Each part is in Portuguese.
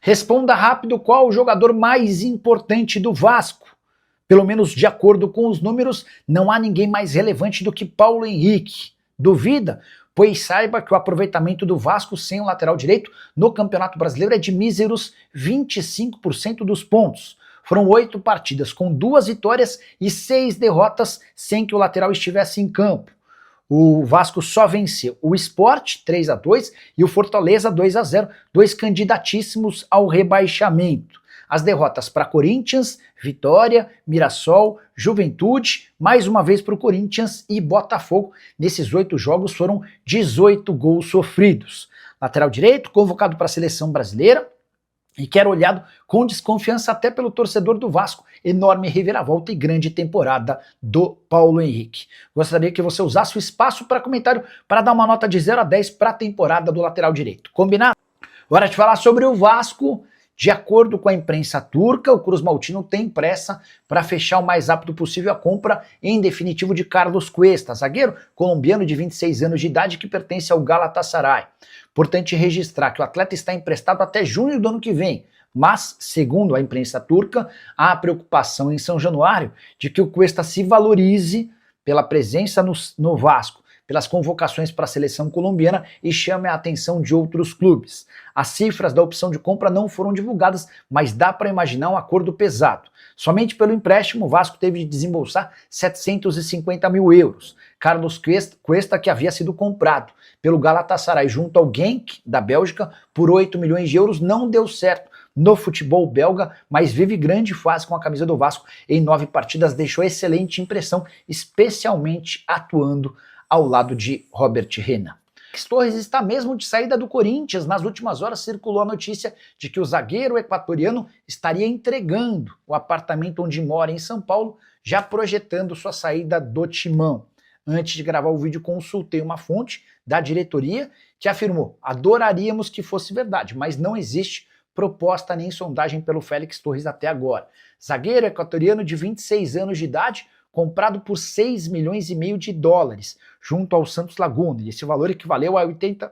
Responda rápido qual o jogador mais importante do Vasco. Pelo menos de acordo com os números, não há ninguém mais relevante do que Paulo Henrique. Duvida? Pois saiba que o aproveitamento do Vasco sem o lateral direito no Campeonato Brasileiro é de míseros 25% dos pontos. Foram 8 partidas com 2 vitórias e 6 derrotas sem que o lateral estivesse em campo. O Vasco só venceu o Sport 3-2 e o Fortaleza 2-0, 2 candidatíssimos ao rebaixamento. As derrotas para Corinthians, Vitória, Mirassol, Juventude, mais uma vez para o Corinthians e Botafogo. Nesses 8 jogos foram 18 gols sofridos. Lateral direito, convocado para a seleção brasileira, e que era olhado com desconfiança até pelo torcedor do Vasco. Enorme reviravolta e grande temporada do Paulo Henrique. Gostaria que você usasse o espaço para comentário para dar uma nota de 0 a 10 para a temporada do lateral direito. Combinado? Hora de falar sobre o Vasco. De acordo com a imprensa turca, o Cruz Maltino tem pressa para fechar o mais rápido possível a compra em definitivo de Carlos Cuesta, zagueiro colombiano de 26 anos de idade que pertence ao Galatasaray. Importante registrar que o atleta está emprestado até junho do ano que vem, mas, segundo a imprensa turca, há preocupação em São Januário de que o Cuesta se valorize pela presença no Vasco, pelas convocações para a seleção colombiana e chame a atenção de outros clubes. As cifras da opção de compra não foram divulgadas, mas dá para imaginar um acordo pesado. Somente pelo empréstimo, o Vasco teve de desembolsar 750 mil euros. Carlos Cuesta, que havia sido comprado pelo Galatasaray junto ao Genk, da Bélgica, por 8 milhões de euros, não deu certo no futebol belga, mas vive grande fase com a camisa do Vasco. Em 9 partidas deixou excelente impressão, especialmente atuando ao lado de Robert Renan. Torres está mesmo de saída do Corinthians. Nas últimas horas circulou a notícia de que o zagueiro equatoriano estaria entregando o apartamento onde mora em São Paulo, já projetando sua saída do timão. Antes de gravar o vídeo, consultei uma fonte da diretoria que afirmou: adoraríamos que fosse verdade, mas não existe proposta nem sondagem pelo Félix Torres até agora. Zagueiro equatoriano de 26 anos de idade, comprado por 6 milhões e meio de dólares, junto ao Santos Laguna, e esse valor equivaleu a 80%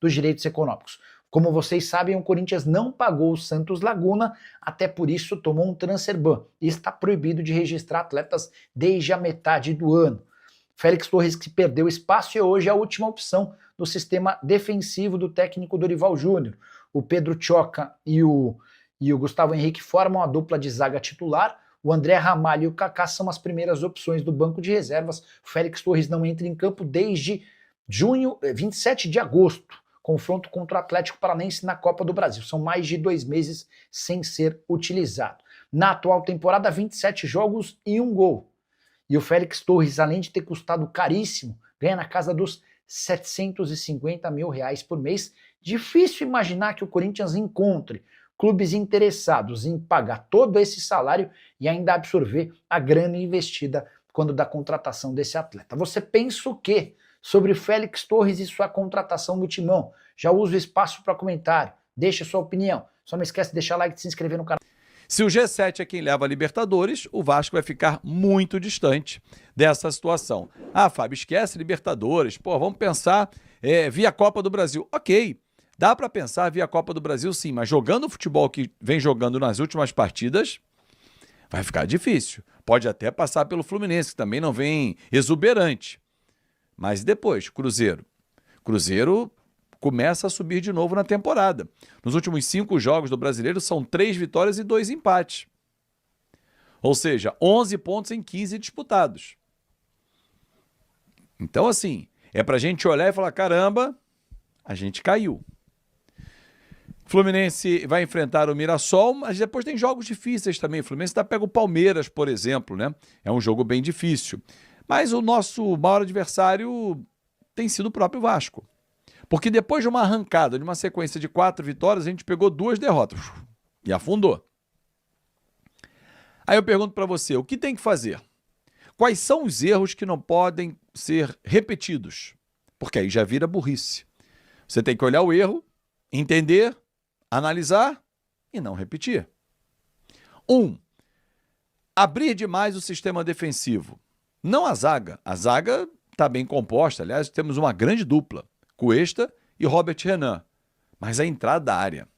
dos direitos econômicos. Como vocês sabem, o Corinthians não pagou o Santos Laguna, até por isso tomou um transfer ban, e está proibido de registrar atletas desde a metade do ano. Félix Torres, que perdeu espaço, e hoje é a última opção do sistema defensivo do técnico Dorival Júnior. O Pedro Choca e o Gustavo Henrique formam a dupla de zaga titular. O André Ramalho e o Kaká são as primeiras opções do banco de reservas. O Félix Torres não entra em campo desde 27 de agosto, confronto contra o Atlético Paranaense na Copa do Brasil. São mais de 2 meses sem ser utilizado. Na atual temporada, 27 jogos e 1 gol. E o Félix Torres, além de ter custado caríssimo, ganha na casa dos 750 mil reais por mês. Difícil imaginar que o Corinthians encontre clubes interessados em pagar todo esse salário e ainda absorver a grana investida quando da contratação desse atleta. Você pensa o quê sobre Félix Torres e sua contratação do Timão? Já usa o espaço para comentário, deixa sua opinião. Só não esquece de deixar like e de se inscrever no canal. Se o G7 é quem leva a Libertadores, o Vasco vai ficar muito distante dessa situação. Ah, Fábio, esquece Libertadores. Pô, vamos pensar via Copa do Brasil. Ok, dá para pensar via Copa do Brasil sim, mas jogando o futebol que vem jogando nas últimas partidas, vai ficar difícil. Pode até passar pelo Fluminense, que também não vem exuberante. Mas depois, Cruzeiro. Cruzeiro começa a subir de novo na temporada. Nos últimos 5 jogos do Brasileiro são 3 vitórias e 2 empates. Ou seja, 11 pontos em 15 disputados. Então, assim, é pra gente olhar e falar, caramba, a gente caiu. Fluminense vai enfrentar o Mirassol, mas depois tem jogos difíceis também. O Fluminense pega o Palmeiras, por exemplo, né? É um jogo bem difícil. Mas o nosso maior adversário tem sido o próprio Vasco. Porque depois de uma arrancada, de uma sequência de 4 vitórias, a gente pegou 2 derrotas e afundou. Aí eu pergunto para você, o que tem que fazer? Quais são os erros que não podem ser repetidos? Porque aí já vira burrice. Você tem que olhar o erro, entender, analisar e não repetir. 1. Abrir demais o sistema defensivo. Não a zaga. A zaga está bem composta. Aliás, temos uma grande dupla. Cuesta e Robert Renan. Mas a entrada da área.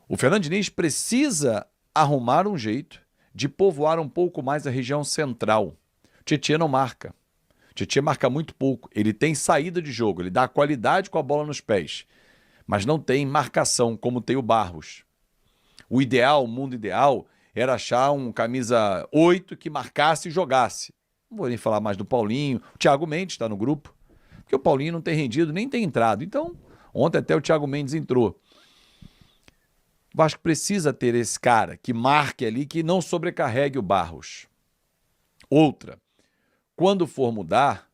O Fernando Diniz precisa arrumar um jeito de povoar um pouco mais a região central. O Tietê não marca. O Tietê marca muito pouco. Ele tem saída de jogo, ele dá qualidade com a bola nos pés, mas não tem marcação como tem o Barros. O ideal, o mundo ideal, era achar um camisa 8 que marcasse e jogasse. Não vou nem falar mais do Paulinho. O Thiago Mendes está no grupo, porque o Paulinho não tem rendido, nem tem entrado. Então, ontem até o Thiago Mendes entrou. O Vasco precisa ter esse cara que marque ali, que não sobrecarregue o Barros. Outra, quando for mudar,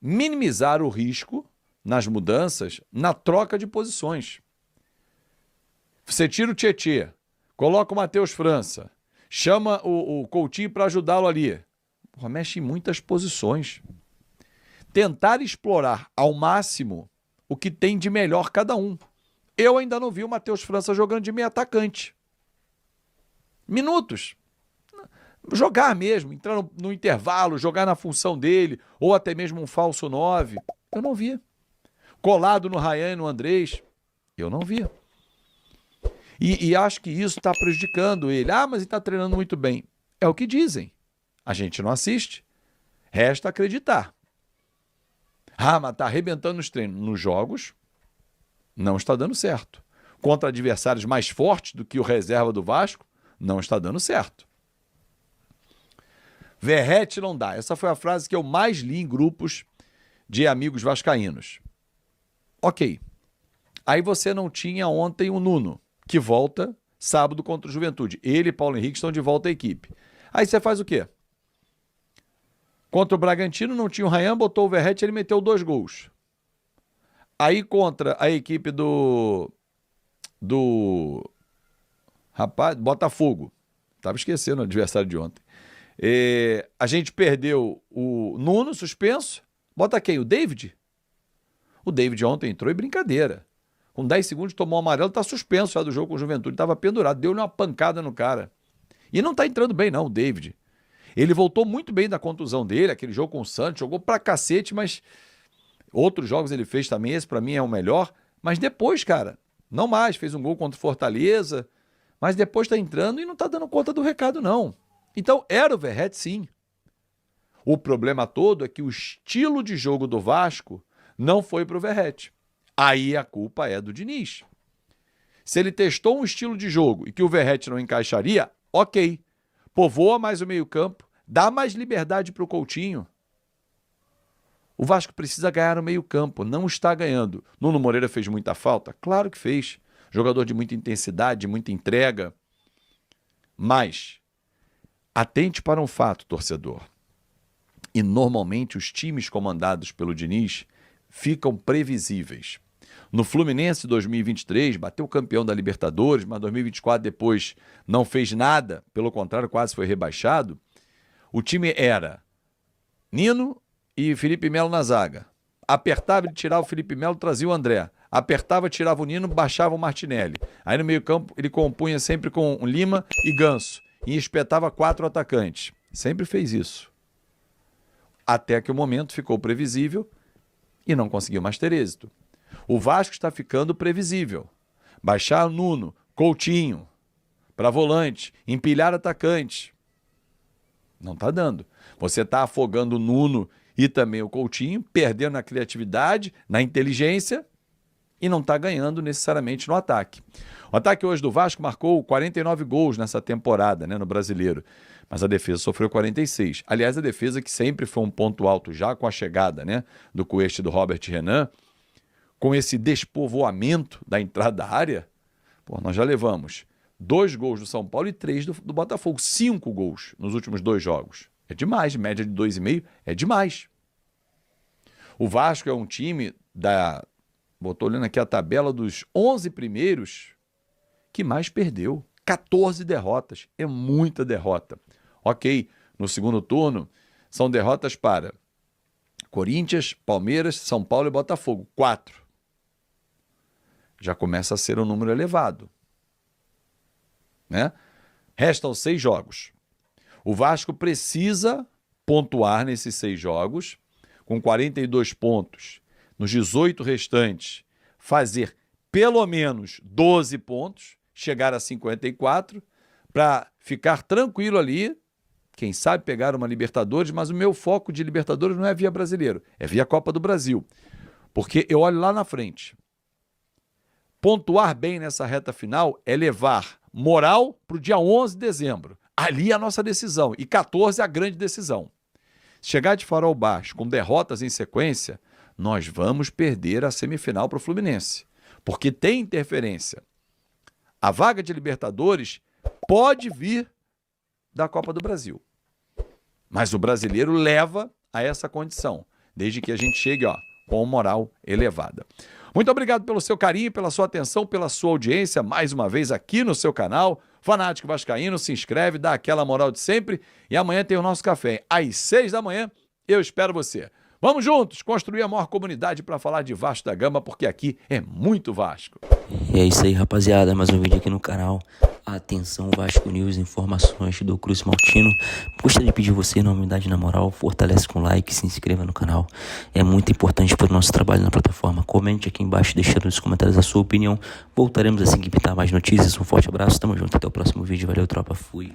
minimizar o risco nas mudanças, na troca de posições. Você tira o Tietê, coloca o Matheus França, chama o Coutinho para ajudá-lo ali. Porra, mexe em muitas posições. Tentar explorar ao máximo o que tem de melhor cada um. Eu ainda não vi o Matheus França jogando de meio atacante. Minutos. Jogar mesmo, entrar no intervalo, jogar na função dele, ou até mesmo um falso 9. Eu não vi. Colado no Ryan e no Andrés. Eu não vi. E acho que isso está prejudicando ele. Ah, mas ele está treinando muito bem. É o que dizem. A gente não assiste. Resta acreditar. Ah, mas está arrebentando nos treinos. Nos jogos, não está dando certo. Contra adversários mais fortes do que o reserva do Vasco, não está dando certo. Verrete não dá. Essa foi a frase que eu mais li em grupos de amigos vascaínos. Ok. Aí você não tinha ontem o Nuno, que volta sábado contra o Juventude. Ele e Paulo Henrique estão de volta à equipe. Aí você faz o quê? Contra o Bragantino não tinha o Ryan, botou o Verrete, ele meteu 2 gols. Aí contra a equipe do Botafogo. Estava esquecendo o adversário de ontem. A gente perdeu o Nuno, suspenso. Bota quem? O David? O David ontem entrou em brincadeira. Com 10 segundos tomou um amarelo, está suspenso já do jogo com o Juventude. Estava pendurado, deu-lhe uma pancada no cara. E não está entrando bem não, o David. Ele voltou muito bem da contusão dele, aquele jogo com o Santos, jogou pra cacete, mas outros jogos ele fez também, esse pra mim é o melhor. Mas depois, cara, não mais, fez um gol contra o Fortaleza, mas depois tá entrando e não tá dando conta do recado não. Então era o Verrete sim. O problema todo é que o estilo de jogo do Vasco não foi pro Verrete. Aí a culpa é do Diniz. Se ele testou um estilo de jogo e que o Verrete não encaixaria, ok. Povoa mais o meio-campo, dá mais liberdade para o Coutinho. O Vasco precisa ganhar no meio-campo, não está ganhando. Nuno Moreira fez muita falta? Claro que fez. Jogador de muita intensidade, de muita entrega. Mas, atente para um fato, torcedor. E normalmente os times comandados pelo Diniz ficam previsíveis. No Fluminense 2023, bateu o campeão da Libertadores, mas 2024 depois não fez nada, pelo contrário, quase foi rebaixado. O time era Nino e Felipe Melo na zaga. Apertava, ele tirava o Felipe Melo, trazia o André. Apertava, tirava o Nino, baixava o Martinelli. Aí no meio-campo ele compunha sempre com o Lima e Ganso. E espetava 4 atacantes. Sempre fez isso. Até que o momento ficou previsível e não conseguiu mais ter êxito. O Vasco está ficando previsível. Baixar o Nuno, Coutinho, para volante, empilhar atacante. Não está dando. Você está afogando o Nuno e também o Coutinho, perdendo na criatividade, na inteligência e não está ganhando necessariamente no ataque. O ataque hoje do Vasco marcou 49 gols nessa temporada, né, no Brasileiro, mas a defesa sofreu 46. Aliás, a defesa que sempre foi um ponto alto já com a chegada, né, do Cuesta e do Robert Renan, com esse despovoamento da entrada da área, pô, nós já levamos 2 gols do São Paulo e 3 do Botafogo. 5 gols nos últimos 2 jogos. É demais, média de 2,5 é demais. O Vasco é um time botou olhando aqui a tabela dos 11 primeiros que mais perdeu. 14 derrotas. É muita derrota. Ok, no segundo turno são derrotas para Corinthians, Palmeiras, São Paulo e Botafogo. 4. Já começa a ser um número elevado. Né? Restam 6 jogos. O Vasco precisa pontuar nesses 6 jogos, com 42 pontos. Nos 18 restantes, fazer pelo menos 12 pontos, chegar a 54 para ficar tranquilo ali, quem sabe pegar uma Libertadores, mas o meu foco de Libertadores não é via Brasileiro, é via Copa do Brasil. Porque eu olho lá na frente. Pontuar bem nessa reta final é levar moral para o dia 11 de dezembro. Ali é a nossa decisão. E 14 é a grande decisão. Se chegar de farol baixo com derrotas em sequência, nós vamos perder a semifinal para o Fluminense. Porque tem interferência. A vaga de Libertadores pode vir da Copa do Brasil. Mas o brasileiro leva a essa condição, desde que a gente chegue com moral elevada. Muito obrigado pelo seu carinho, pela sua atenção, pela sua audiência, mais uma vez aqui no seu canal. Fanático Vascaíno, se inscreve, dá aquela moral de sempre. E amanhã tem o nosso café. Às 6 da manhã, eu espero você. Vamos juntos construir a maior comunidade para falar de Vasco da Gama, porque aqui é muito Vasco. E é isso aí, rapaziada. Mais um vídeo aqui no canal. Atenção, Vasco News, informações do Cruz Maltino. Gostaria de pedir você, na humildade, na moral, fortalece com like, se inscreva no canal. É muito importante para o nosso trabalho na plataforma. Comente aqui embaixo, deixando nos comentários a sua opinião. Voltaremos assim que pintar mais notícias. Um forte abraço, tamo junto, até o próximo vídeo. Valeu, tropa, fui.